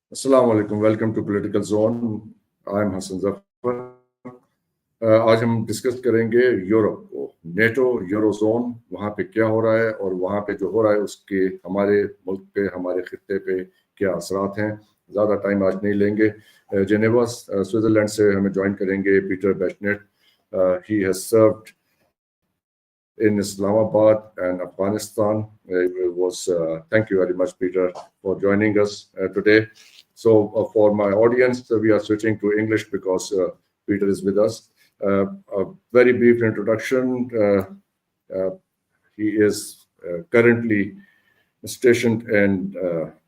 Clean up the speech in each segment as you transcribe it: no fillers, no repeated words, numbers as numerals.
Assalamu alaikum. Welcome to Political Zone. I'm Hassan Zafar. आज हम discuss करेंगे Europe को, नेटो, यूरोजोन, वहाँ पे क्या हो रहा है और वहाँ पे जो हो रहा है उसके हमारे मुल्क पे, हमारे खित्ते पे क्या असरात हैं। ज़्यादा टाइम आज नहीं लेंगे। जेनेवा स्विट्ज़रलैंड से हमें ज्वाइन करेंगे Peter बैशनेट. He has served in Islamabad and Afghanistan. Thank you very much, Peter, for joining us today. So for my audience, we are switching to English because Peter is with us. A very brief introduction. He is currently stationed in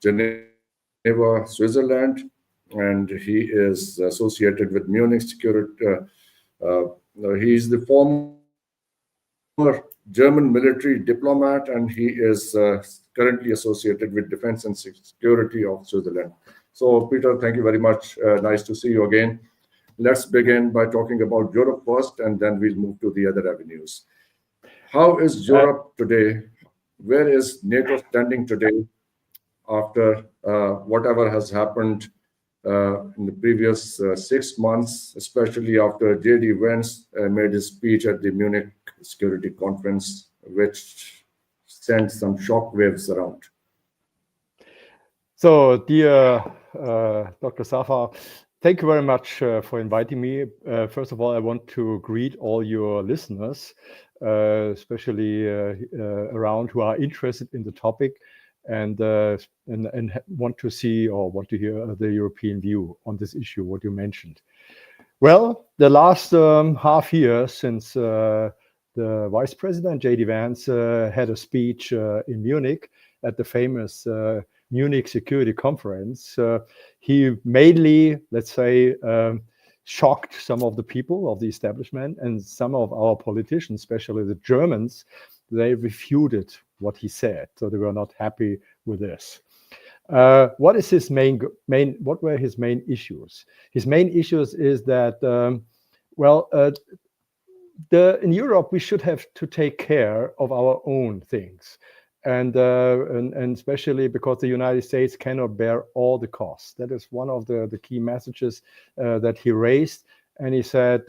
Geneva, Switzerland, and he is associated with Munich Security. He is the former German military diplomat, and he is currently associated with Defense and Security of Switzerland. So, Peter, thank you very much. Nice to see you again. Let's begin by talking about Europe first, and then we'll move to the other avenues. How is Europe today? Where is NATO standing today after whatever has happened in the previous 6 months, especially after J.D. Vance made his speech at the Munich Security Conference, which sent some shock waves around? So, dear Dr. Safar, thank you very much for inviting me. First of all, I want to greet all your listeners, especially around who are interested in the topic and want to see or want to hear the European view on this issue, what you mentioned. Well, the last half year since the Vice President J.D. Vance had a speech in Munich at the famous Munich Security Conference, he mainly, let's say, shocked some of the people of the establishment and some of our politicians, especially the Germans. They refuted what he said, so they were not happy with this. What were his main issues? His main issues is that, in Europe, we should have to take care of our own things. And especially because the United States cannot bear all the costs. That is one of the key messages that he raised. And he said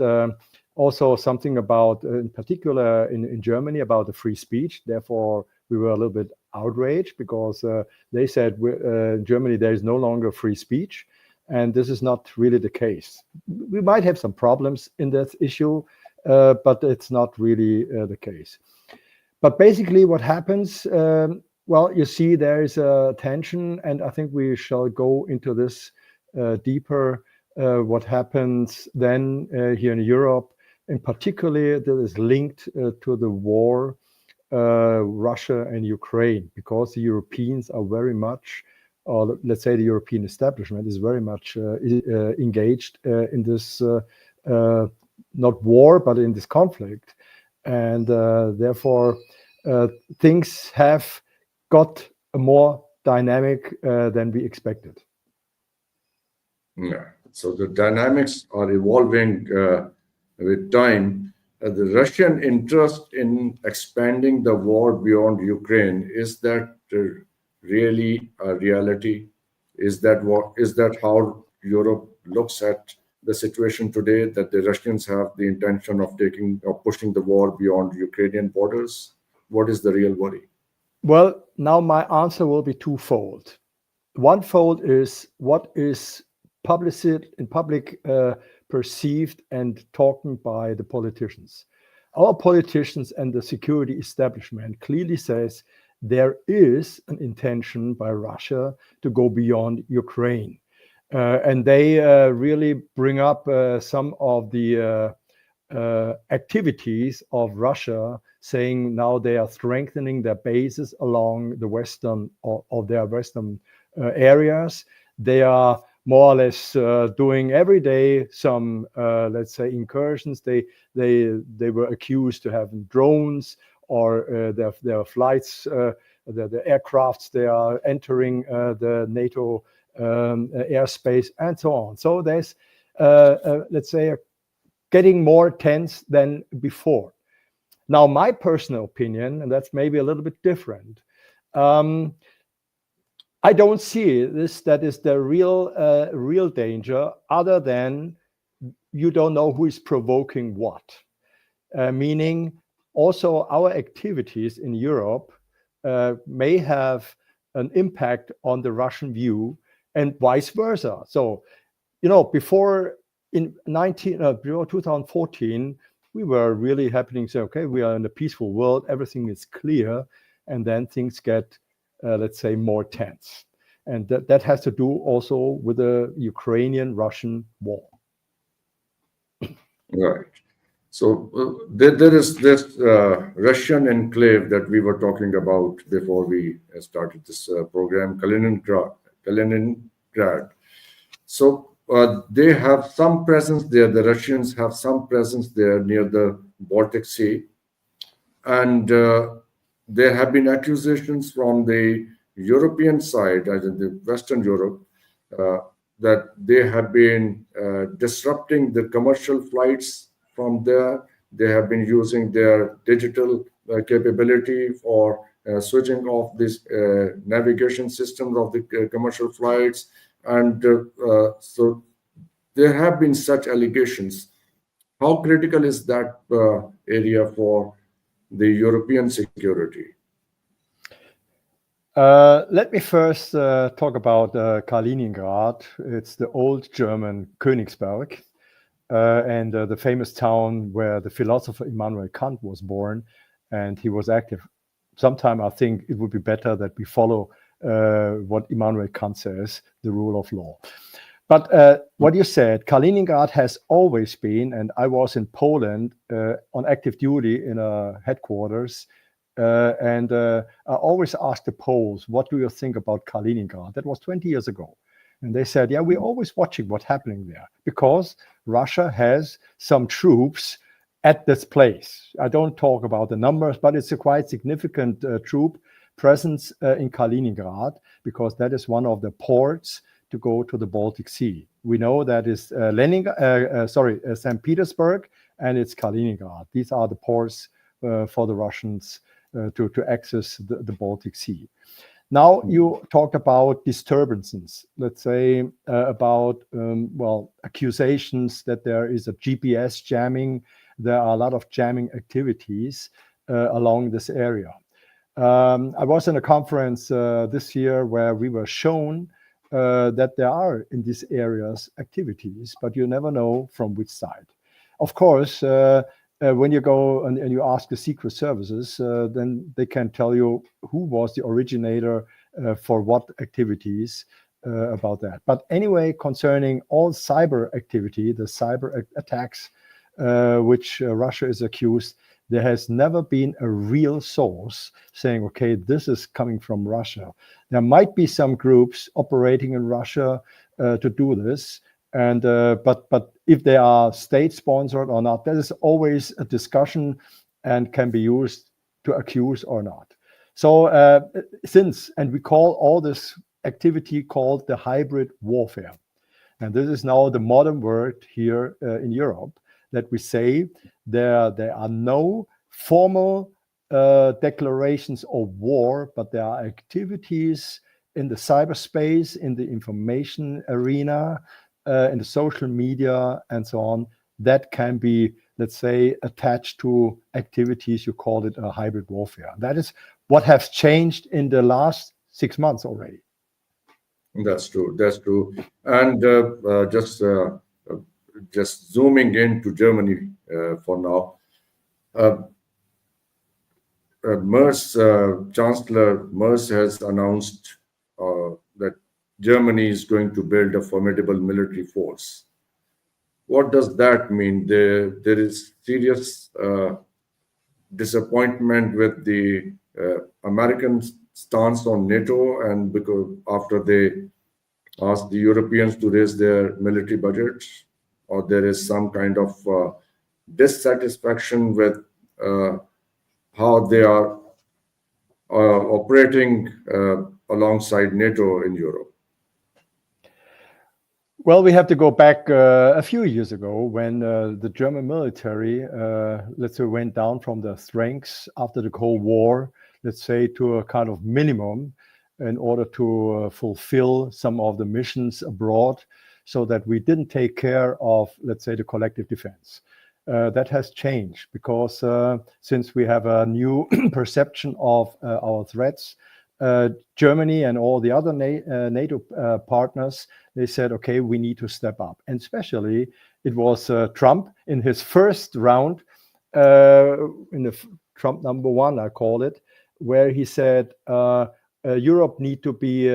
also something about, in particular in Germany, about the free speech. Therefore, we were a little bit outraged because they said in Germany there is no longer free speech. And this is not really the case. We might have some problems in that issue, but it's not really the case. But basically what happens, you see there is a tension, and I think we shall go into this deeper, what happens then here in Europe, and particularly that is linked to the war, Russia and Ukraine, because the Europeans are very much, or let's say the European establishment is very much engaged in this, not war, but in this conflict. And therefore, things have got a more dynamic than we expected. Yeah. So the dynamics are evolving with time. The Russian interest in expanding the war beyond Ukraine, is that really a reality? Is that how Europe looks at the situation today, that the Russians have the intention of pushing the war beyond Ukrainian borders? What is the real worry? Well, now my answer will be twofold. One fold is what is public perceived and talking by the politicians. Our politicians and the security establishment clearly says there is an intention by Russia to go beyond Ukraine. And they really bring up some of the activities of Russia, saying now they are strengthening their bases along the western of their western areas. They are more or less doing every day some, let's say, incursions. They were accused to having drones or their flights, the aircrafts. They are entering the NATO airspace and so on. So there's, let's say, getting more tense than before. Now, my personal opinion, and that's maybe a little bit different. I don't see this. That is the real danger, other than you don't know who is provoking what. Meaning also our activities in Europe may have an impact on the Russian view and vice versa. So, before 2014, we were really happening to say, okay, we are in a peaceful world, everything is clear, and then things get, let's say, more tense. And that has to do also with the Ukrainian-Russian war. Right. So there is this Russian enclave that we were talking about before we started this program, Kaliningrad. So they have some presence there. The Russians have some presence there near the Baltic Sea. And there have been accusations from the European side, as in the Western Europe, that they have been disrupting the commercial flights from there. They have been using their digital capability for switching off these navigation systems of the commercial flights. And so there have been such allegations. How critical is that area for the European security? Let me first talk about Kaliningrad. It's the old German Königsberg, and the famous town where the philosopher Immanuel Kant was born, and he was active. Sometime I think it would be better that we follow what Immanuel Kant says, the rule of law. But what you said, Kaliningrad has always been, and I was in Poland on active duty in a headquarters, and I always asked the Poles, what do you think about Kaliningrad? That was 20 years ago. And they said, yeah, we're always watching what's happening there because Russia has some troops at this place. I don't talk about the numbers, but it's a quite significant troop presence in Kaliningrad because that is one of the ports to go to the Baltic Sea. We know that is St. Petersburg and it's Kaliningrad. These are the ports for the Russians to access the Baltic Sea. Now you talked about disturbances, let's say about, accusations that there is a GPS jamming. There are a lot of jamming activities along this area. I was in a conference this year where we were shown that there are in these areas activities, but you never know from which side. Of course, when you go and you ask the secret services, then they can tell you who was the originator for what activities about that. But anyway, concerning all cyber activity, the cyber attacks which Russia is accused, there has never been a real source saying, okay, this is coming from Russia. There might be some groups operating in Russia to do this, and but if they are state-sponsored or not, that is always a discussion and can be used to accuse or not. So and we call all this activity called the hybrid warfare. And this is now the modern word here in Europe, that we say there are no formal declarations of war, but there are activities in the cyberspace, in the information arena, in the social media, and so on, that can be, let's say, attached to activities. You call it a hybrid warfare. That is what has changed in the last 6 months already. That's true. That's true. And just zooming into Germany for now, Chancellor Merz has announced that Germany is going to build a formidable military force. What does that mean? There is serious disappointment with the American stance on NATO, and because after they asked the Europeans to raise their military budgets, or there is some kind of dissatisfaction with how they are operating alongside NATO in Europe. Well, we have to go back a few years ago when the German military, let's say, went down from the strengths after the Cold War, let's say, to a kind of minimum. in order to fulfill some of the missions abroad, so that we didn't take care of, let's say, the collective defense. That has changed because since we have a new perception of our threats, Germany and all the other NATO partners, they said, okay, we need to step up. And especially it was Trump in his first round, in the Trump #1, I call it, where he said, Europe need to be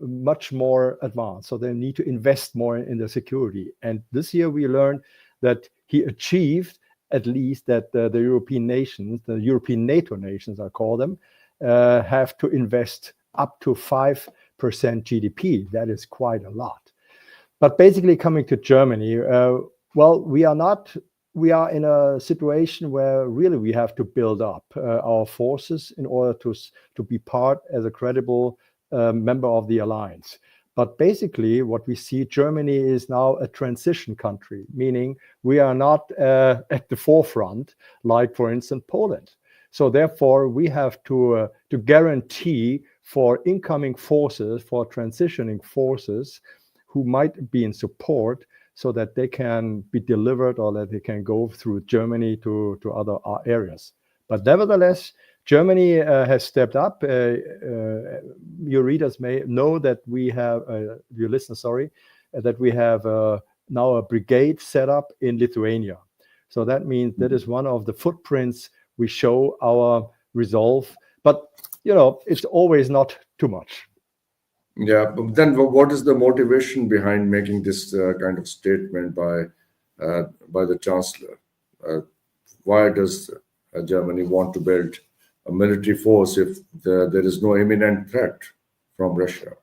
much more advanced. So they need to invest more in the security. And this year we learned that he achieved at least that the European nations, the European NATO nations, I call them, have to invest up to 5% GDP. That is quite a lot. But basically coming to Germany, well, we are in a situation where really we have to build up our forces in order to be part as a credible member of the alliance. But basically what we see, Germany is now a transition country, meaning we are not at the forefront, like for instance, Poland. So therefore we have to guarantee for incoming forces, for transitioning forces who might be in support, so that they can be delivered or that they can go through Germany to other areas. But nevertheless, Germany has stepped up. Your readers may know that we have, your listeners, sorry, that we have now a brigade set up in Lithuania. So that means that is one of the footprints we show our resolve. But, you know, it's always not too much. Yeah, but then what is the motivation behind making this kind of statement by the Chancellor? Why does Germany want to build a military force if there is no imminent threat from Russia?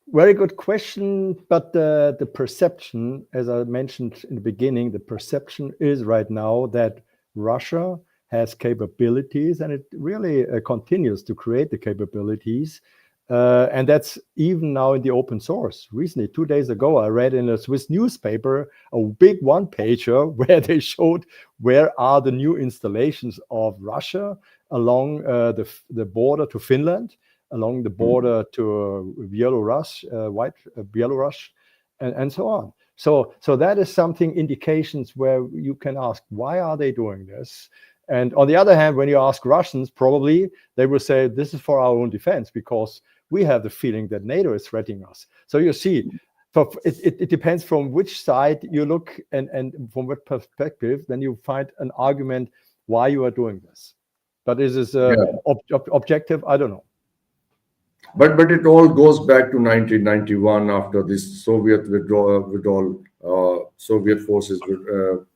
Very good question, but the perception, as I mentioned in the beginning, the perception is right now that Russia has capabilities, and it really continues to create the capabilities. And that's even now in the open source. Recently, 2 days ago, I read in a Swiss newspaper a big one-pager where they showed where are the new installations of Russia along the border to Finland, along the border to Belarus, Belarus, and so on. So that is something, indications where you can ask, why are they doing this? And on the other hand, when you ask Russians, probably they will say, this is for our own defense, because we have the feeling that NATO is threatening us. So you see, it depends from which side you look and from what perspective, then you find an argument why you are doing this. But is this objective? I don't know. But it all goes back to 1991, after this Soviet withdrawal, Soviet forces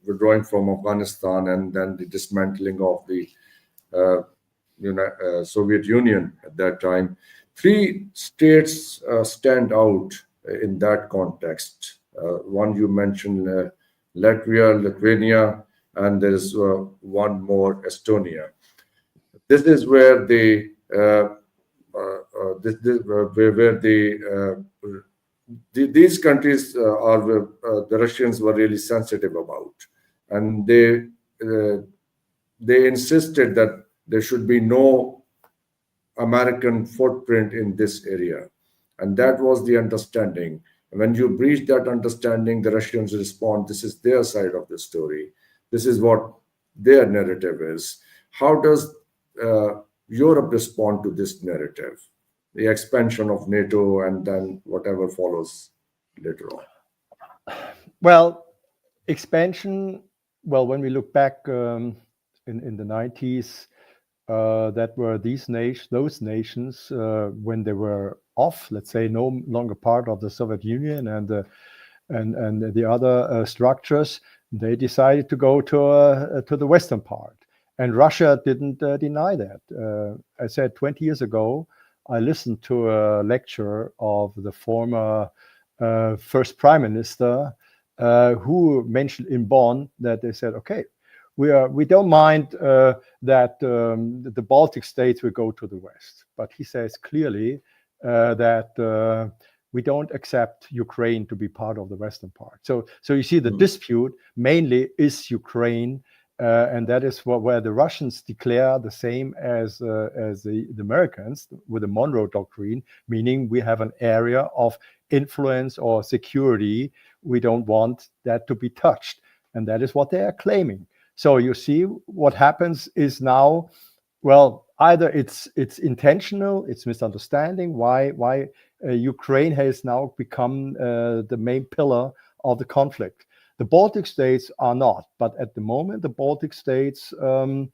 withdrawing from Afghanistan, and then the dismantling of the Soviet Union at that time. 3 states stand out in that context. One you mentioned, Latvia, Lithuania, and there is one more, Estonia. This is where these countries are the Russians were really sensitive about, and they insisted that there should be no American footprint in this area, and that was the understanding. When you breach that understanding, the Russians respond. This is their side of the story. This is what their narrative is. How does Europe respond to this narrative? The expansion of NATO and then whatever follows later on. Well, expansion, well, when we look back in the 90s, that were those nations, when they were off, let's say, no longer part of the Soviet Union and the other structures, they decided to go to the Western part. And Russia didn't deny that. I said 20 years ago, I listened to a lecture of the former first prime minister who mentioned in Bonn that they said, okay, we don't mind that the Baltic states will go to the West. But he says clearly that we don't accept Ukraine to be part of the Western part. So you see the dispute mainly is Ukraine and that is where the Russians declare the same as the Americans with the Monroe Doctrine, meaning we have an area of influence or security. We don't want that to be touched, and that is what they are claiming. So you see, what happens is now, well, either it's intentional, it's misunderstanding why Ukraine has now become the main pillar of the conflict. The Baltic states are not, but at the moment, the Baltic states, they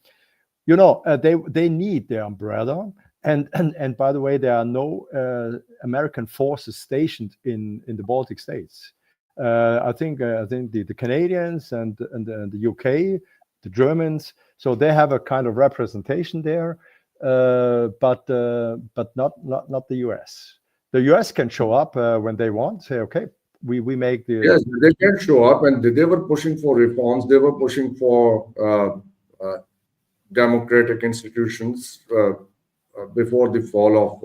need their umbrella. And by the way, there are no American forces stationed in the Baltic states. I think the Canadians and the UK, the Germans, so they have a kind of representation there, but not the US. The US can show up when they want, say, okay, we make the... Yes, they can show up, and they were pushing for reforms. They were pushing for democratic institutions before the fall of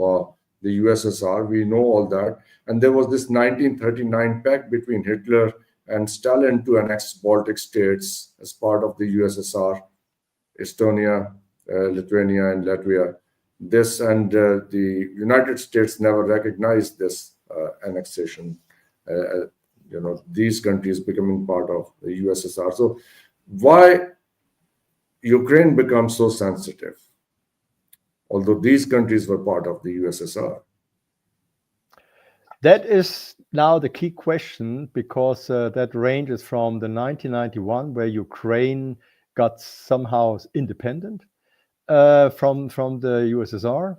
the USSR. We know all that. And there was this 1939 pact between Hitler and Stalin to annex Baltic states as part of the USSR, Estonia, Lithuania, and Latvia. This and the United States never recognized this annexation. These countries becoming part of the USSR. So why Ukraine becomes so sensitive, although these countries were part of the USSR? That is now the key question, because that ranges from the 1991, where Ukraine got somehow independent from the USSR.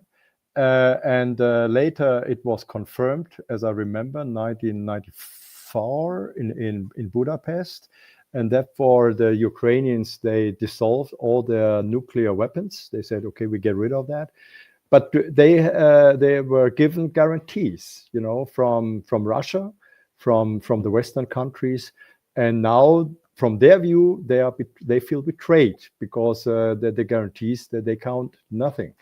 And later it was confirmed, as I remember, 1994 in Budapest. And therefore the Ukrainians, they dissolved all their nuclear weapons. They said, okay, we get rid of that. But they were given guarantees, from Russia, from the Western countries. And now, from their view, they feel betrayed, because the guarantees that they count nothing.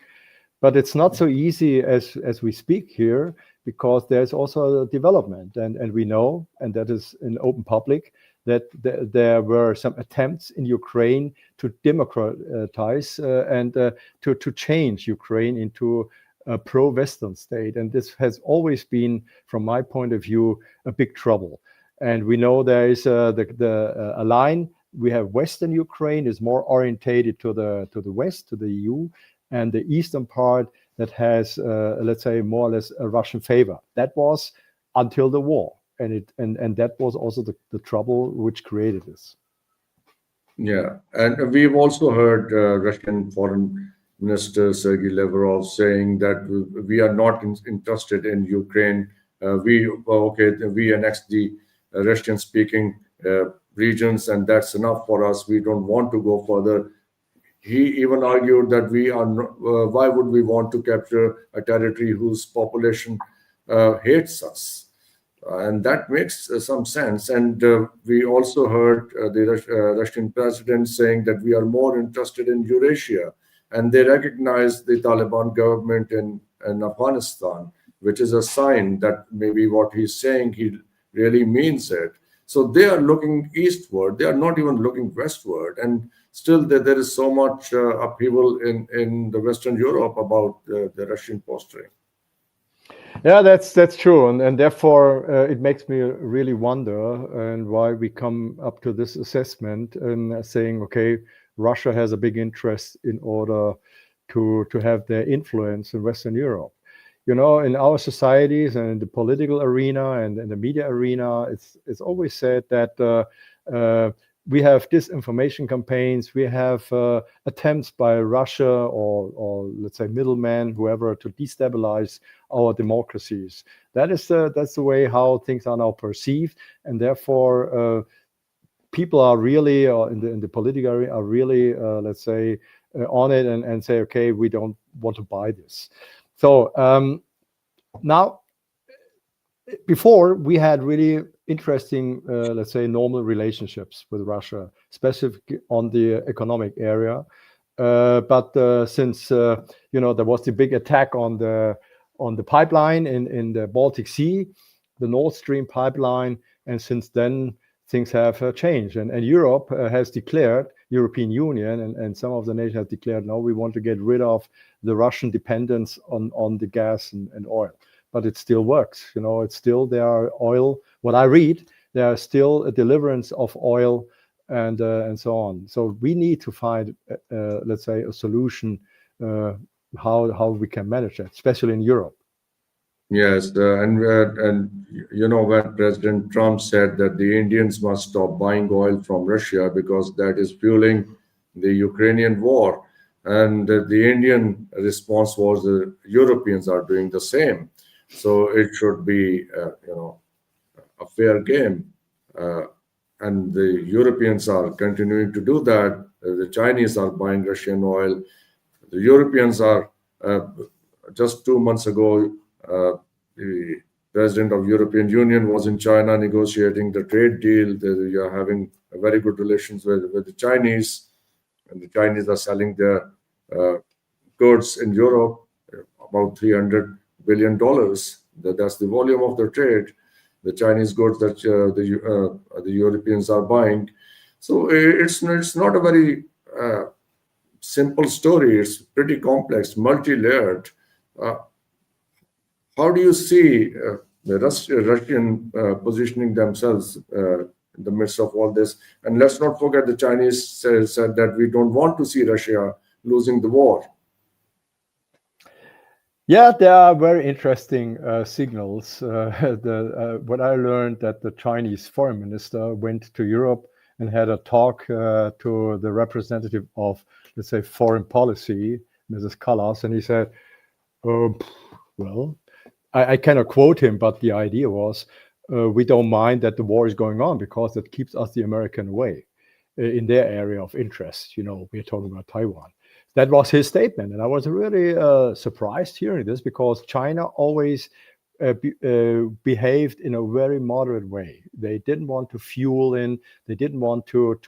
But it's not so easy as we speak here, because there's also a development, and we know, and that is in open public, that there were some attempts in Ukraine to democratize and to change Ukraine into a pro-Western state. And this has always been, from my point of view, a big trouble. And we know there is a line. We have Western Ukraine is more orientated to the West, to the EU, and the eastern part that has, let's say, more or less a Russian favor. That was until the war, and that was also the trouble which created this. Yeah, and we've also heard Russian Foreign Minister Sergei Lavrov saying that we are not interested in Ukraine. We annexed the Russian-speaking regions, and that's enough for us. We don't want to go further. He even argued that why would we want to capture a territory whose population hates us? And that makes some sense. And we also heard the Russian president saying that we are more interested in Eurasia. And they recognize the Taliban government in Afghanistan, which is a sign that maybe what he's saying, he really means it. So they are looking eastward. They are not even looking westward. And still there is so much upheaval in the Western Europe about the Russian posturing. Yeah, that's true. And therefore, it makes me really wonder and why we come up to this assessment and saying, okay, Russia has a big interest in order to have their influence in Western Europe. In our societies and in the political arena and in the media arena, it's always said that we have disinformation campaigns, we have attempts by Russia or let's say middlemen, whoever, to destabilize our democracies. That's the way how things are now perceived, and therefore people are really in the political area are really let's say on it and say, okay, we don't want to buy this. So now, before we had really interesting, let's say, normal relationships with Russia, specifically on the economic area. But since there was the big attack on the pipeline in the Baltic Sea, the Nord Stream pipeline, and since then things have changed, and Europe has declared European Union and some of the nations have declared, no, we want to get rid of the Russian dependence on the gas and oil. But it still works. It's still there are oil. What I read, there are still a deliverance of oil and so on. So we need to find, let's say, a solution how we can manage that, especially in Europe. Yes, and when President Trump said that the Indians must stop buying oil from Russia because that is fueling the Ukrainian war, and the Indian response was the Europeans are doing the same, so it should be a fair game, and the Europeans are continuing to do that. The Chinese are buying Russian oil. The Europeans are just 2 months ago. The president of European Union was in China negotiating the trade deal. They are having a very good relations with the Chinese, and the Chinese are selling their goods in Europe about $300 billion. That's the volume of the trade. The Chinese goods that the Europeans are buying. So it's not a very simple story. It's pretty complex, multi-layered. How do you see the Russian positioning themselves in the midst of all this? And let's not forget the Chinese said that we don't want to see Russia losing the war. Yeah, there are very interesting signals. What I learned that the Chinese foreign minister went to Europe and had a talk to the representative of, let's say, foreign policy, Mrs. Callas, and he said, well, I cannot quote him, but the idea was, we don't mind that the war is going on because it keeps us, the American, away in their area of interest. We're talking about Taiwan. That was his statement. And I was really surprised hearing this because China always behaved in a very moderate way. They didn't want to fuel in. They didn't want to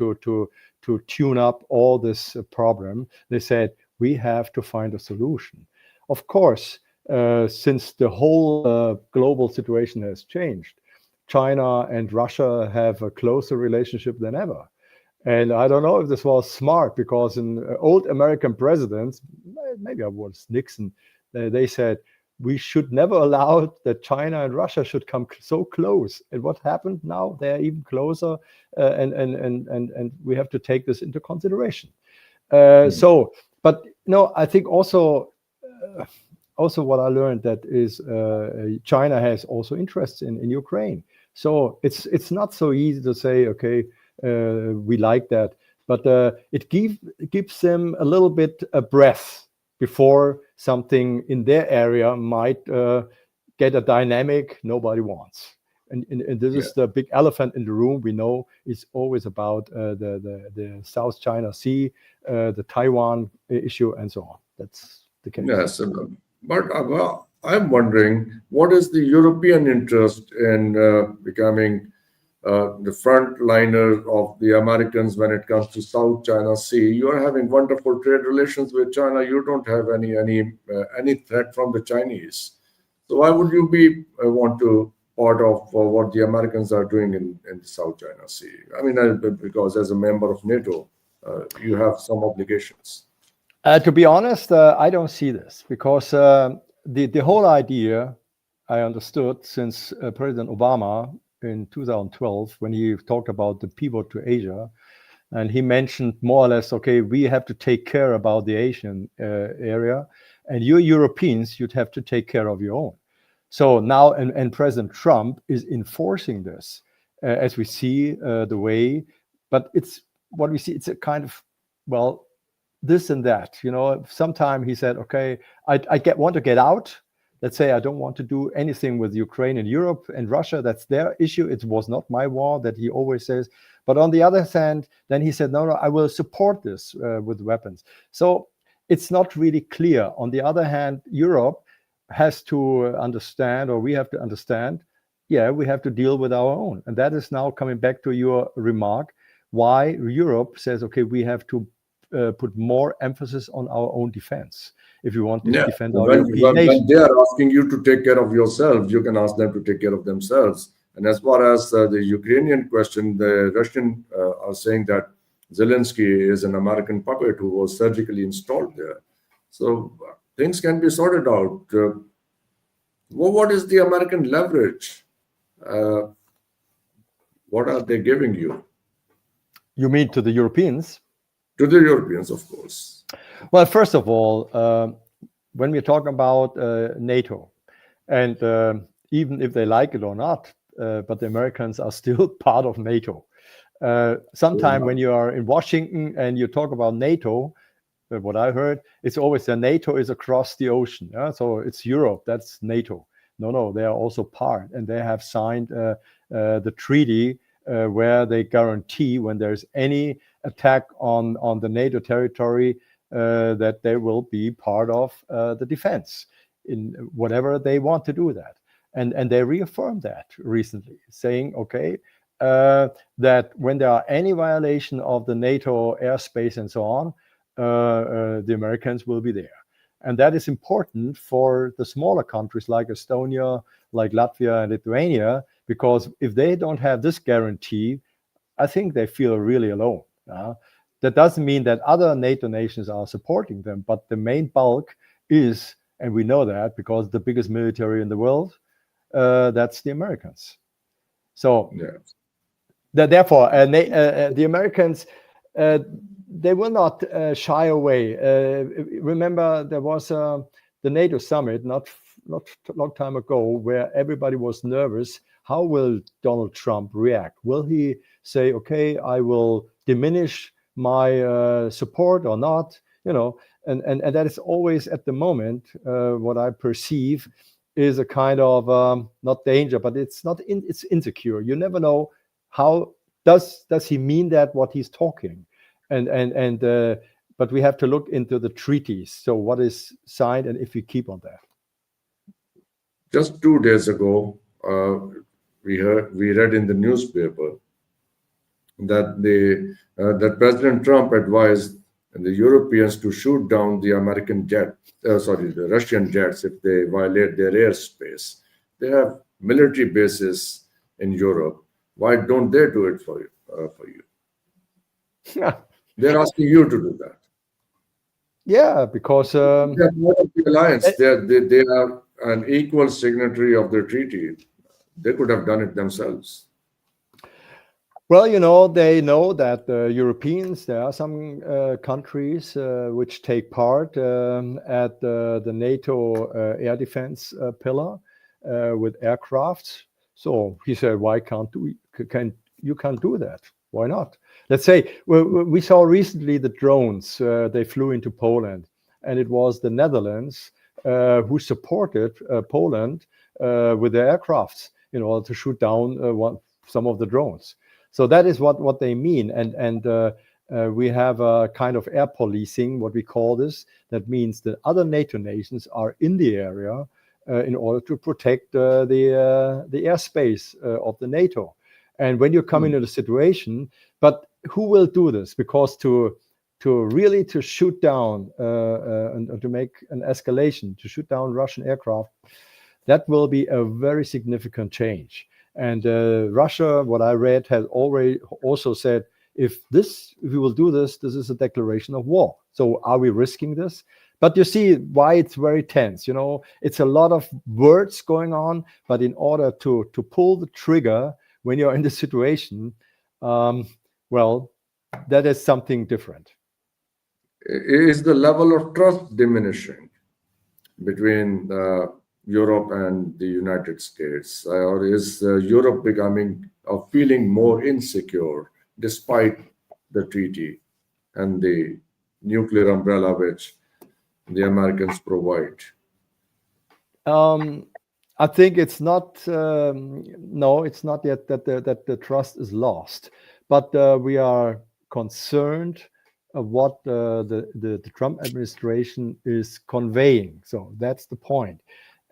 tune up all this problem. They said, we have to find a solution. Of course, since the whole global situation has changed, China and Russia have a closer relationship than ever. And I don't know if this was smart because in old American presidents, maybe it was Nixon, they said, we should never allow that China and Russia should come so close. And what happened now? They're even closer, and we have to take this into consideration. But I think also what I learned that is China has also interests in Ukraine. So it's not so easy to say, okay, we like that, but it gives them a little bit a breath before something in their area might get a dynamic nobody wants. And this is the big elephant in the room. We know it's always about the South China Sea, the Taiwan issue, and so on. That's the case. Yes, but I'm wondering, what is the European interest in becoming the frontliner of the Americans when it comes to South China Sea? You are having wonderful trade relations with China. You don't have any threat from the Chinese. So why would you want to part of what the Americans are doing in the South China Sea? I mean, because as a member of NATO, you have some obligations. To be honest, I don't see this because the whole idea I understood since President Obama in 2012, when he talked about the pivot to Asia, and he mentioned more or less, okay, we have to take care about the Asian area, and you Europeans, you'd have to take care of your own. So now, and President Trump is enforcing this, as we see the way, but it's what we see, it's a kind of, well, this and that, sometime he said, okay, I want to get out. Let's say I don't want to do anything with Ukraine and Europe and Russia. That's their issue. It was not my war, that he always says. But on the other hand, then he said, no, I will support this with weapons. So it's not really clear. On the other hand, Europe has to understand, or we have to understand, we have to deal with our own. And that is now coming back to your remark, why Europe says, okay, we have to put more emphasis on our own defense. If you want to defend our European nation. When they are asking you to take care of yourself, you can ask them to take care of themselves. And as far as the Ukrainian question, the Russian are saying that Zelensky is an American puppet who was surgically installed there. So things can be sorted out. What is the American leverage? What are they giving you? You mean to the Europeans? To the Europeans, of course. Well, first of all, when we're talking about NATO, and even if they like it or not, but the Americans are still part of NATO. Sometime when you are in Washington and you talk about NATO, what I heard, it's always that NATO is across the ocean. Yeah? So it's Europe, that's NATO. No, they are also part, and they have signed the treaty where they guarantee when there's any attack on the NATO territory that they will be part of the defense in whatever they want to do that. And they reaffirmed that recently, saying, okay, that when there are any violation of the NATO airspace and so on, the Americans will be there. And that is important for the smaller countries like Estonia, like Latvia and Lithuania, because if they don't have this guarantee, I think they feel really alone. That doesn't mean that other NATO nations are supporting them, but the main bulk is, and we know that because the biggest military in the world, that's the Americans. So therefore, the Americans, they will not shy away. Remember, there was the NATO summit not a long time ago where everybody was nervous. How will Donald Trump react? Will he say, okay, I will diminish my support or not? You know, and that is always at the moment what I perceive is a kind of not danger, but it's insecure. You never know how does he mean that what he's talking, but we have to look into the treaties. So what is signed, and if we keep on that. Just 2 days ago, we read in the newspaper that that President Trump advised the Europeans to shoot down the the Russian jets if they violate their airspace. They have military bases in Europe. Why don't they do it for you? Yeah. They're asking you to do that. Yeah, because they are part of the alliance. They are an equal signatory of the treaty. They could have done it themselves. Well, you know, they know that the Europeans, there are some countries which take part at the NATO air defense pillar with aircrafts. So he said, why can't you can't do that? Why not? Let's say we saw recently the drones, they flew into Poland, and it was the Netherlands who supported Poland with their aircrafts in order to shoot down some of the drones. So that is what they mean. And we have a kind of air policing, what we call this. That means that other NATO nations are in the area in order to protect the airspace of the NATO. And when you come into the situation, but who will do this? Because to really shoot down and to make an escalation, to shoot down Russian aircraft, that will be a very significant change. And Russia, what I read, has already also said, if we will do this, this is a declaration of war. So are we risking this? But you see why it's very tense. You know, it's a lot of words going on, but in order to pull the trigger when you're in the situation, well, that is something different. Is the level of trust diminishing between Europe and the United States? Or is Europe feeling more insecure despite the treaty and the nuclear umbrella which the Americans provide? I think it's not, no, it's not yet that the trust is lost, but we are concerned of what the Trump administration is conveying. So that's the point.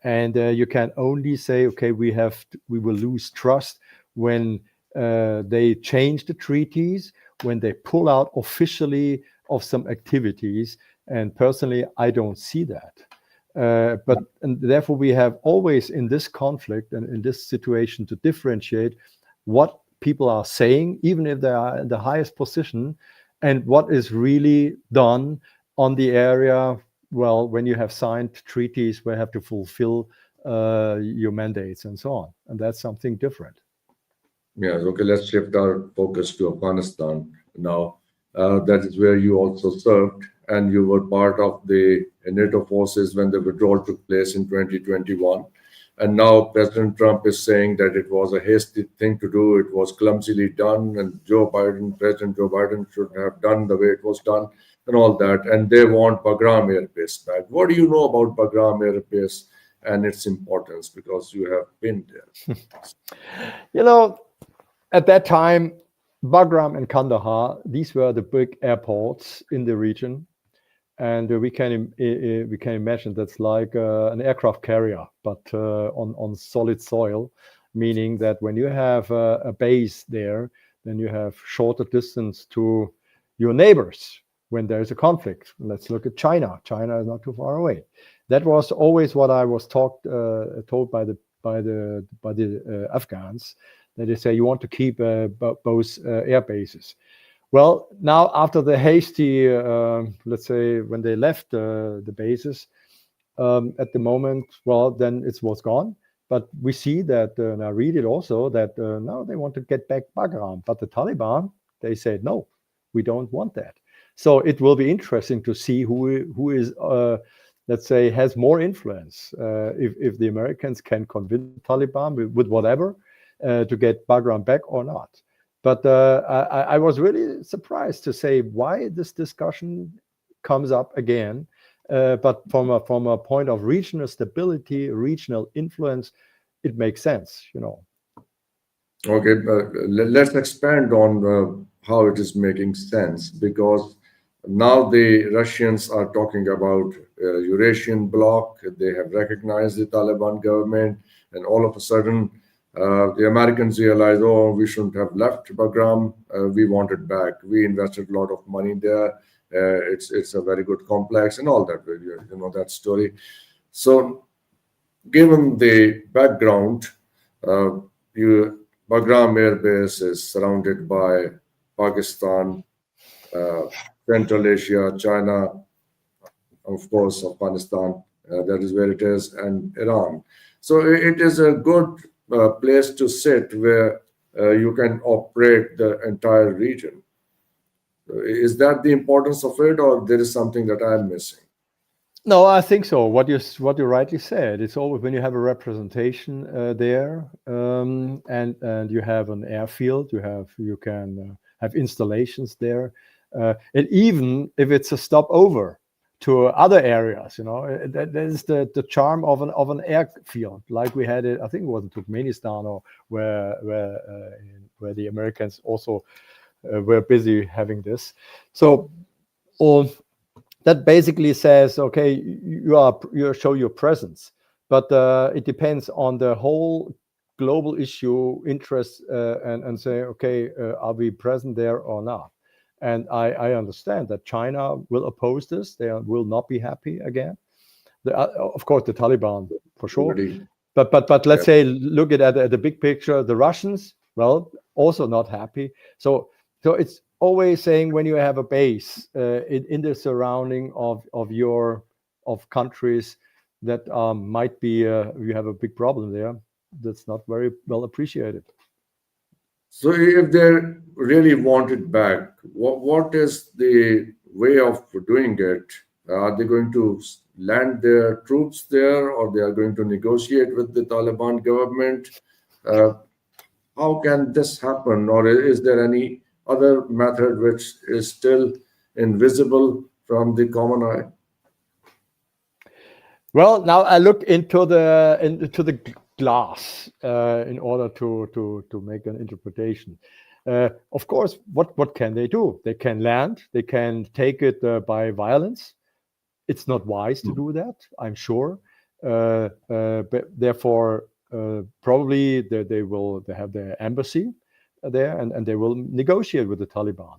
And you can only say, okay, we will lose trust when they change the treaties, when they pull out officially of some activities. And personally, I don't see that. And therefore, we have always in this conflict and in this situation to differentiate what people are saying, even if they are in the highest position, and what is really done on the area. Well, when you have signed treaties where you have to fulfill your mandates and so on, and that's something different. Yeah, okay, let's shift our focus to Afghanistan now. That is where you also served, and you were part of the NATO forces when the withdrawal took place in 2021. And now President Trump is saying that it was a hasty thing to do, it was clumsily done, and President Joe Biden should have done the way it was done, and all that. And they want Bagram Air Base back. What do you know about Bagram Air Base and its importance, because you have been there? You know, at that time, Bagram and Kandahar, these were the big airports in the region. And we can imagine that's like an aircraft carrier, but on solid soil, meaning that when you have a base there, then you have shorter distance to your neighbors when there is a conflict. Let's look at China. China is not too far away. That was always what I was told by the Afghans, that they say you want to keep both air bases. Well, now after the hasty, let's say when they left the bases, at the moment, well, then it was gone. But we see that, and I read it also, that now they want to get back Bagram. But the Taliban, they said, no, we don't want that. So it will be interesting to see who is, let's say, has more influence. If the Americans can convince the Taliban with whatever to get Bagram back or not. But I was really surprised to say why this discussion comes up again. But from a point of regional stability, regional influence, it makes sense, you know. Okay, let's expand on how it is making sense, because now the Russians are talking about Eurasian bloc. They have recognized the Taliban government, and all of a sudden, the Americans realized, oh, we shouldn't have left Bagram. We want it back. We invested a lot of money there. It's a very good complex and all that. You know that story. So, given the background, Bagram Air Base is surrounded by Pakistan, Central Asia, China, of course, Afghanistan. That is where it is, and Iran. So it is a good place to sit where you can operate the entire region. Is that the importance of it, or there is something that I'm missing? No, I think so. What you rightly said, it's always when you have a representation there, and you have an airfield, you can have installations there, and even if it's a stopover to other areas, you know, that is the charm of an airfield, like we had it. I think it was in Turkmenistan, or where the Americans also were busy having this. So, that basically says, okay, you show your presence, but it depends on the whole global issue interest, and say, okay, are we present there or not? And I understand that China will oppose this. They will not be happy again. Of course, the Taliban for sure. But let's say, look at the big picture. The Russians, well, also not happy. So it's always saying, when you have a base in the surrounding of countries that might be you have a big problem there, that's not very well appreciated. So if they really want it back, what is the way of doing it? Are they going to land their troops there, or they are going to negotiate with the Taliban government? How can this happen, or is there any other method which is still invisible from the common eye? Well, now I look into the glass in order to make an interpretation. Of course, what can they do? They can land. They can take it by violence. It's not wise to do that, I'm sure. But therefore, probably they have their embassy there, and they will negotiate with the Taliban,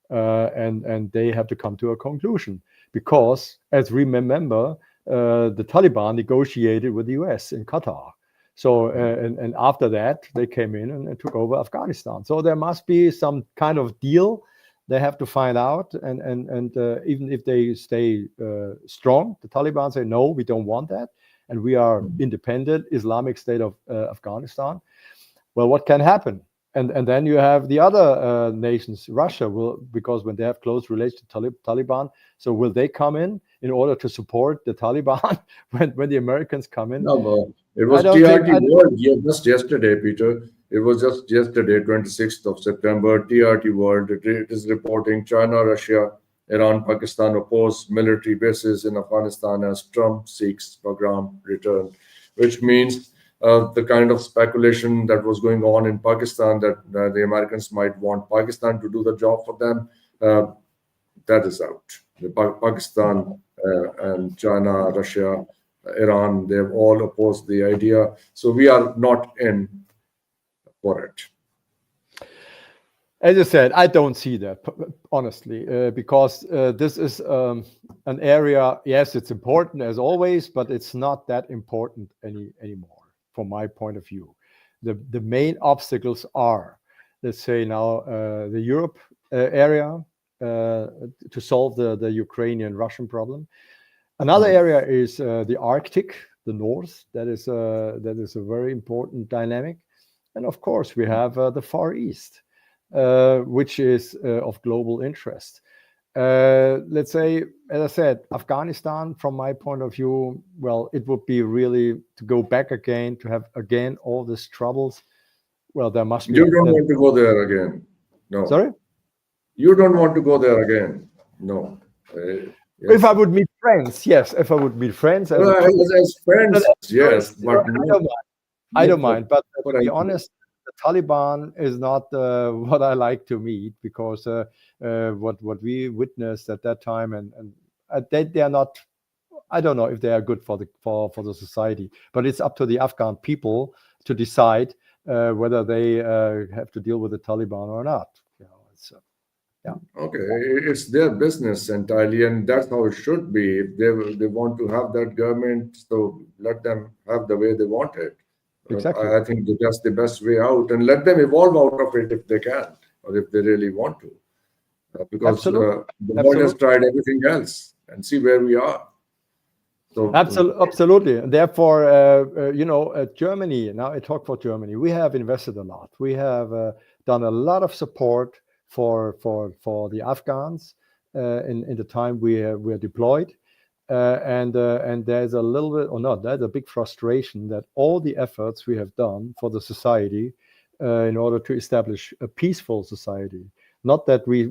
and they have to come to a conclusion, because, as we remember, the Taliban negotiated with the US in Qatar. So, and after that, they came in and took over Afghanistan. So there must be some kind of deal they have to find out, and even if they stay strong, the Taliban say, no, we don't want that, and we are independent Islamic State of Afghanistan. Well, what can happen? And then you have the other nations. Russia will, because when they have close relations to Taliban, so will they come in order to support the Taliban when the Americans come in? No, but it was TRT World just yesterday, Peter. It was just yesterday, 26th of September. TRT World, it is reporting China, Russia, Iran, Pakistan oppose military bases in Afghanistan as Trump seeks Bagram return, which means the kind of speculation that was going on in Pakistan that the Americans might want Pakistan to do the job for them, that is out. Pakistan and China, Russia, Iran, they've all opposed the idea. So we are not in for it. As I said, I don't see that, honestly, because this is an area, yes, it's important as always, but it's not that important anymore. From my point of view, the main obstacles are, let's say now, the Europe area to solve the Ukrainian-Russian problem. Another area is the Arctic, the North. That is a very important dynamic, and of course we have the Far East, which is of global interest. Let's say, as I said, Afghanistan, from my point of view, well, it would be really to go back again, to have again all these troubles. Well, there must be. You don't want to go there again. No. Sorry? You don't want to go there again. No. Yes. If I would meet friends, yes. If I would meet friends, as friends, yes. But I don't mind. But to be honest, the Taliban is not what I like to meet, because what we witnessed at that time, and they are not. I don't know if they are good for the society, but it's up to the Afghan people to decide whether they have to deal with the Taliban or not. You know, it's, yeah. Okay, it's their business entirely, and that's how it should be. If they want to have that government, so let them have the way they want it. Exactly. I think that's the best way out, and let them evolve out of it if they can, or if they really want to. Because the world has tried everything else, and see where we are. So, absolutely. And therefore, Germany, now I talk for Germany, we have invested a lot. We have done a lot of support for the Afghans in the time we are deployed. And there's a little bit, or not, there's a big frustration that all the efforts we have done for the society in order to establish a peaceful society, not that we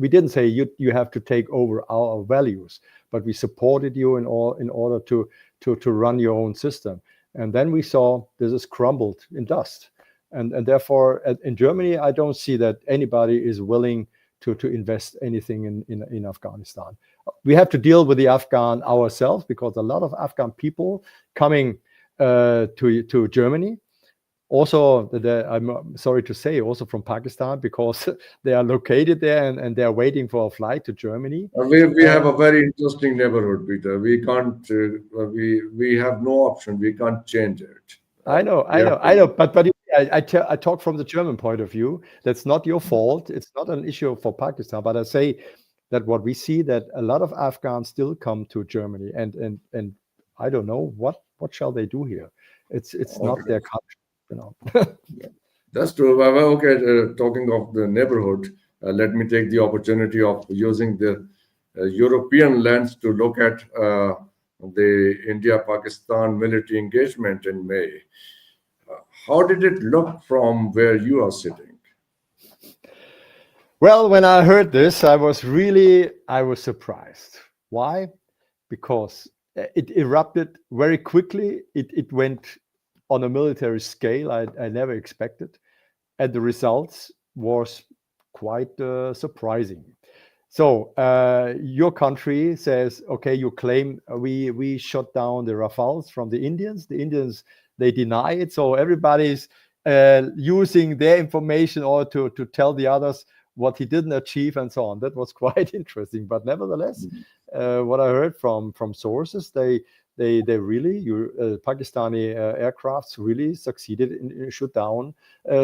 didn't say you have to take over our values, but we supported you in order to run your own system. And then we saw this is crumbled in dust. And therefore, in Germany, I don't see that anybody is willing to invest anything in Afghanistan. We have to deal with the Afghan ourselves, because a lot of Afghan people coming to Germany. Also, I'm sorry to say, also from Pakistan, because they are located there and they are waiting for a flight to Germany. We have a very interesting neighborhood, Peter. We can't. We have no option. We can't change it. I know. But I talk from the German point of view. That's not your fault. It's not an issue for Pakistan. But I say that what we see, that a lot of Afghans still come to Germany, and I don't know what shall they do here. It's not their country. You know. That's true. Okay, talking of the neighborhood, let me take the opportunity of using the European lens to look at the India-Pakistan military engagement in May. How did it look from where you are sitting? Well, when I heard this, I was surprised. Why? Because it erupted very quickly. It went on a military scale I never expected, and the results was quite surprising. So your country says, okay, you claim we shot down the Rafales from the Indians. The Indians, they deny it. So everybody's using their information or to tell the others what he didn't achieve and so on. That was quite interesting. But nevertheless, what I heard from sources, they really, Pakistani aircrafts really succeeded in shoot down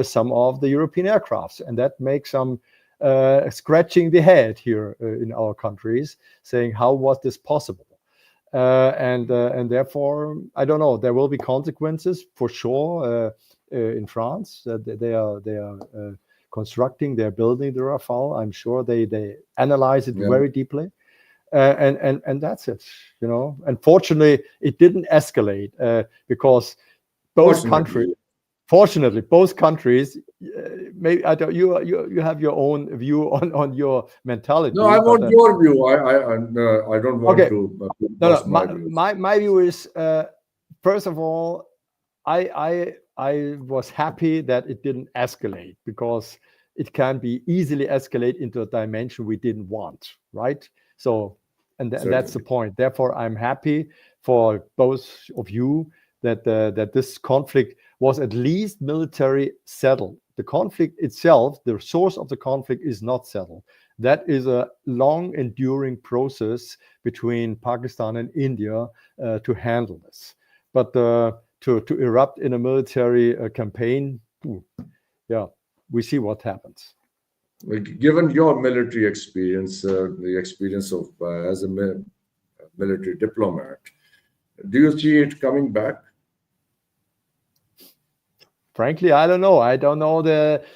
some of the European aircrafts, and that makes some scratching the head here in our countries, saying, how was this possible? And therefore, I don't know. There will be consequences for sure in France. They are constructing, they're building the Rafale. I'm sure they analyze it very deeply, and that's it. You know, unfortunately, it didn't escalate because both countries. Fortunately, both countries. Maybe I don't. You have your own view on your mentality. No, I want your view. I don't want to. No. My view is first of all, I was happy that it didn't escalate, because it can be easily escalate into a dimension we didn't want, right? So, and that's the point. Therefore, I'm happy for both of you that this conflict was at least military settled. The conflict itself, the source of the conflict, is not settled. That is a long enduring process between Pakistan and India to handle this. But to erupt in a military campaign, we see what happens. Given your military experience, the experience of as a military diplomat, do you see it coming back? Frankly, I don't know. I don't know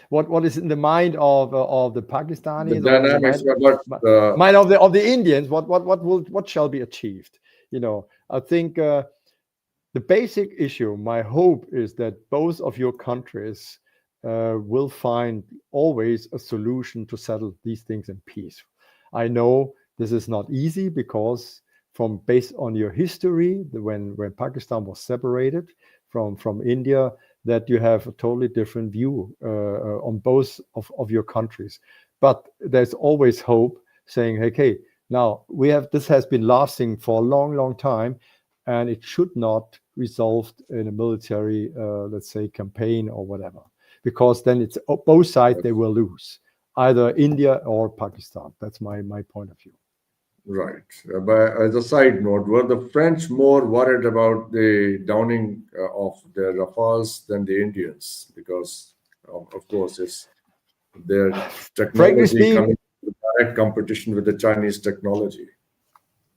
what is in the mind of the Pakistanis, the dynamics, mind of the Indians. What shall be achieved? You know, I think the basic issue, my hope, is that both of your countries will find always a solution to settle these things in peace. I know this is not easy, because based on your history, when Pakistan was separated from India, that you have a totally different view on both of your countries. But there's always hope, saying, okay, now this has been lasting for a long time, and it should not resolve in a military, let's say, campaign or whatever, because then it's both sides, they will lose, either India or Pakistan. That's my point of view. Right. But as a side note, were the French more worried about the downing of the Rafales than the Indians? Because, of course, it's their technology coming into direct competition with the Chinese technology.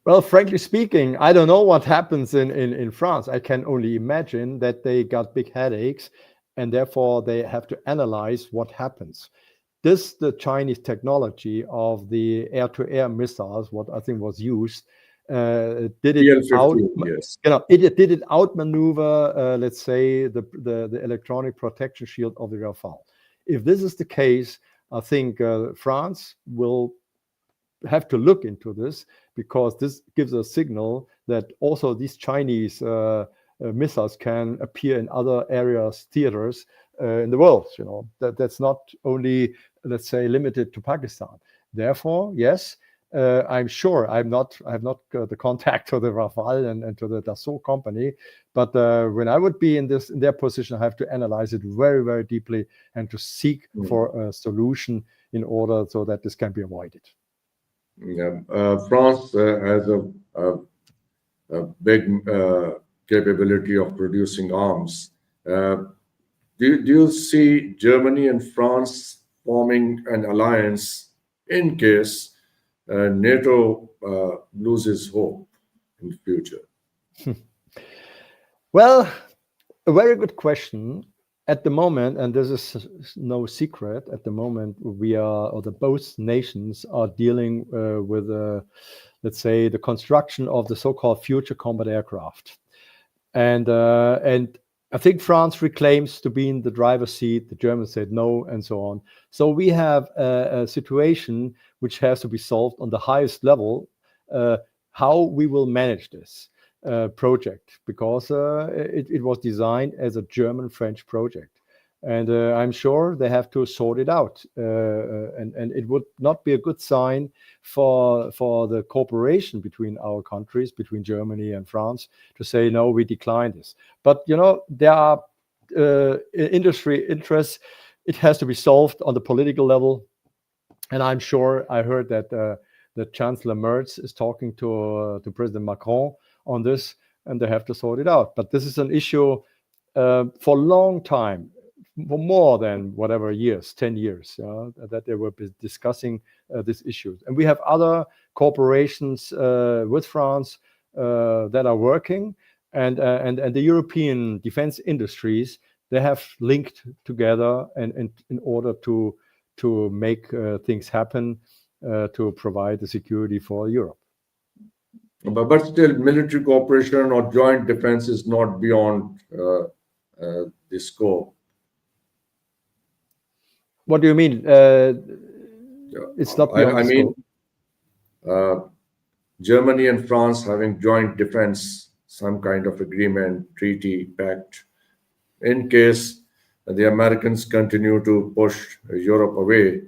Well, frankly speaking, I don't know what happens in France. I can only imagine that they got big headaches, and therefore they have to analyze what happens. The Chinese technology of the air-to-air missiles, what I think was used, did it out. Yes. It did it outmaneuver, let's say, the electronic protection shield of the Rafale. If this is the case, I think France will have to look into this, because this gives a signal that also these Chinese missiles can appear in other areas, theaters in the world. You know, that's not only, let's say, limited to Pakistan. Therefore, yes, I'm sure I have not the contact to the Rafale and to the Dassault company, but when I would be in their position, I have to analyze it very, very deeply and to seek for a solution in order so that this can be avoided. Yeah, France has a big capability of producing arms. Do you see Germany and France forming an alliance in case NATO loses hope in the future? Well, a very good question. At the moment, and this is no secret, at the moment both nations are dealing with, let's say, the construction of the so-called future combat aircraft, and I think France reclaims to be in the driver's seat. The Germans said no, and so on. So we have a situation which has to be solved on the highest level, how we will manage this project, because it was designed as a German-French project, and I'm sure they have to sort it out, and it would not be a good sign for the cooperation between our countries, between Germany and France, to say no, we decline this. But you know, there are industry interests. It has to be solved on the political level, and I'm sure I heard that the Chancellor Merz is talking to President Macron on this, and they have to sort it out. But this is an issue for a long time. for more than whatever years, 10 years, that they were discussing these issues. And we have other corporations with France that are working, and the European defense industries, they have linked together and in order to make things happen, to provide the security for Europe. But still, military cooperation or joint defense is not beyond the scope. What do you mean? It's not beyond the scope. Germany and France having joint defense, some kind of agreement, treaty, pact, in case the Americans continue to push Europe away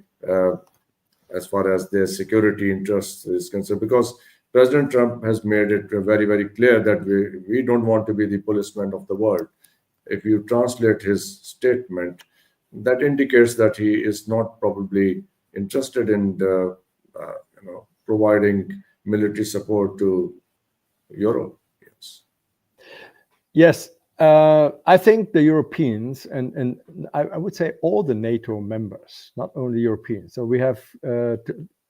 as far as their security interests is concerned, because President Trump has made it very, very clear that we don't want to be the policeman of the world. If you translate his statement, that indicates that he is not probably interested in providing military support to Europe. Yes, I think the Europeans and I would say all the NATO members, not only Europeans. So we have,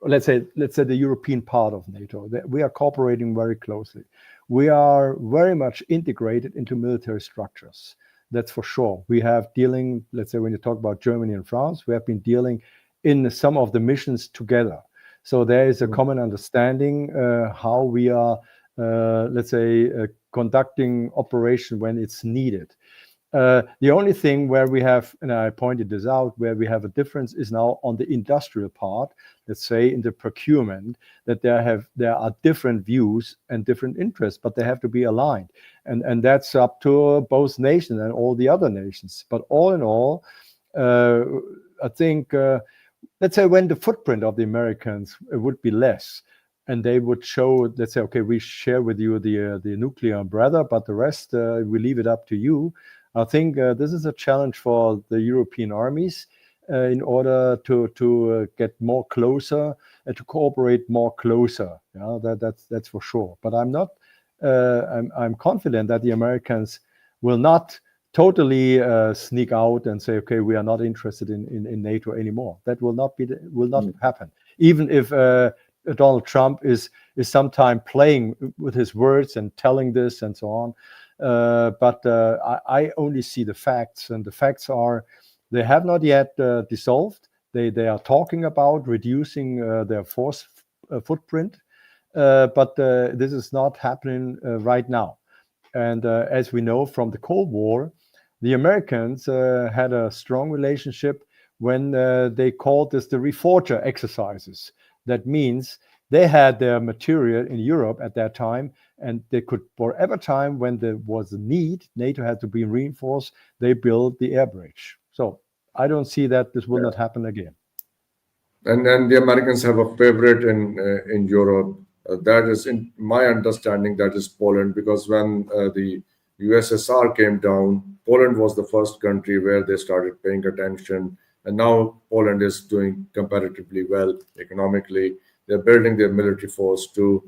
let's say the European part of NATO. We are cooperating very closely. We are very much integrated into military structures. That's for sure. We have dealing, let's say when you talk about Germany and France, we have been dealing in some of the missions together. So there is a common understanding how we are, let's say, conducting operation when it's needed. The only thing where we have, and I pointed this out, where we have a difference is now on the industrial part, let's say in the procurement, that there are different views and different interests, but they have to be aligned. And that's up to both nations and all the other nations. But all in all, I think, let's say when the footprint of the Americans would be less, and they would show, let's say, okay, we share with you the nuclear umbrella, but the rest, we leave it up to you. I think this is a challenge for the European armies in order to get more closer and to cooperate more closer. That's for sure. But I'm confident that the Americans will not totally sneak out and say, okay, we are not interested in NATO anymore. That will not happen. Even if Donald Trump is sometime playing with his words and telling this and so on. But I only see the facts, and the facts are they have not yet dissolved. They are talking about reducing their force footprint, but this is not happening right now. And as we know from the Cold War, the Americans had a strong relationship when they called this the reforger exercises. That means they had their material in Europe at that time, and they could, for every time when there was a need, NATO had to be reinforced, they built the air bridge. So I don't see that this will not happen again. And then the Americans have a favorite in Europe. That is, in my understanding, that is Poland, because when the USSR came down, Poland was the first country where they started paying attention. And now Poland is doing comparatively well economically. They're building their military force too.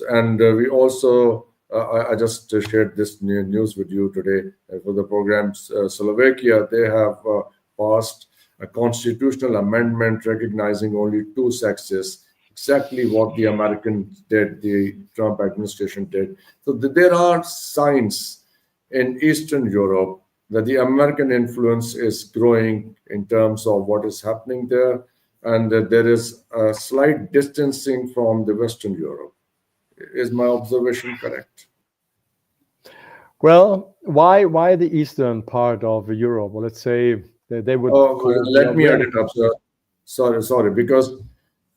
And we also, I just shared this news with you today for the program. Slovakia, they have passed a constitutional amendment recognizing only two sexes, exactly what the Americans did, the Trump administration did. So there are signs in Eastern Europe that the American influence is growing in terms of what is happening there, and that there is a slight distancing from the Western Europe. Is my observation correct? Well, why the eastern part of Europe? Well, let's say they would. Let me add it up, sir. Sorry, because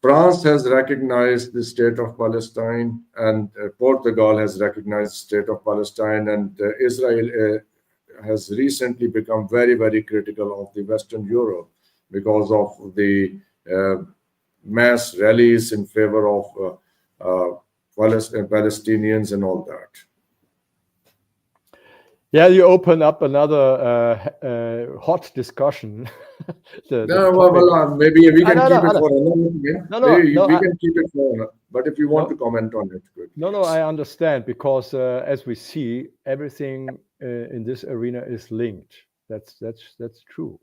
France has recognized the state of Palestine, and Portugal has recognized the state of Palestine, and Israel has recently become very, very critical of the Western Europe because of the mass rallies in favor of Palestinians and all that. Yeah, you open up another hot discussion. Maybe we can keep it for another day. We can keep it for, but if you want to comment on it, good. No, I understand, because as we see, everything in this arena is linked. That's true,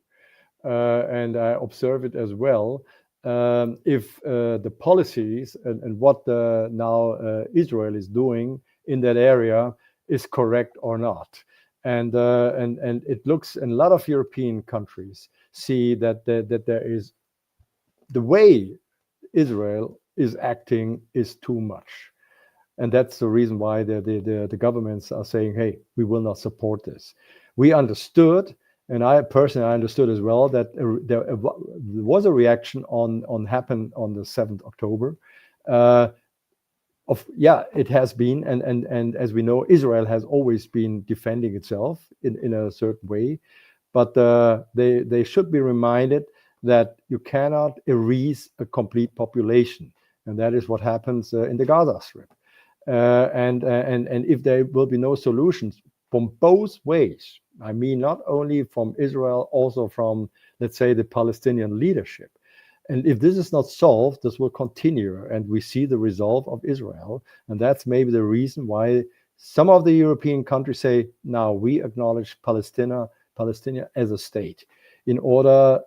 and I observe it as well. If the policies and what now Israel is doing in that area is correct or not, and it looks, and a lot of European countries see that there is, the way Israel is acting is too much, and that's the reason why the governments are saying, hey, we will not support this. We understood, and I personally understood as well, that there was a reaction on happened on the 7th October. It has been, and as we know, Israel has always been defending itself in a certain way, but they should be reminded that you cannot erase a complete population, and that is what happens in the Gaza Strip. And if there will be no solutions from both ways, I mean, not only from Israel, also from, let's say, the Palestinian leadership. And if this is not solved, this will continue, and we see the resolve of Israel. And that's maybe the reason why some of the European countries say, now we acknowledge Palestine as a state, in order,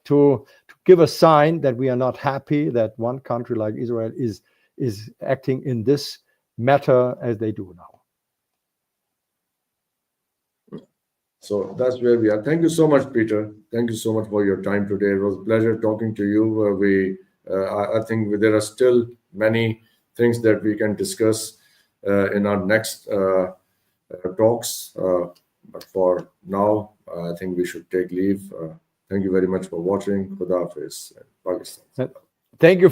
to give a sign that we are not happy that one country like Israel is acting in this matter as they do now. So that's where we are. Thank you so much, Peter. Thank you so much for your time today. It was a pleasure talking to you. I think there are still many things that we can discuss in our next talks. But for now, I think we should take leave. Thank you very much for watching. Khuda Hafiz, Pakistan. Thank you.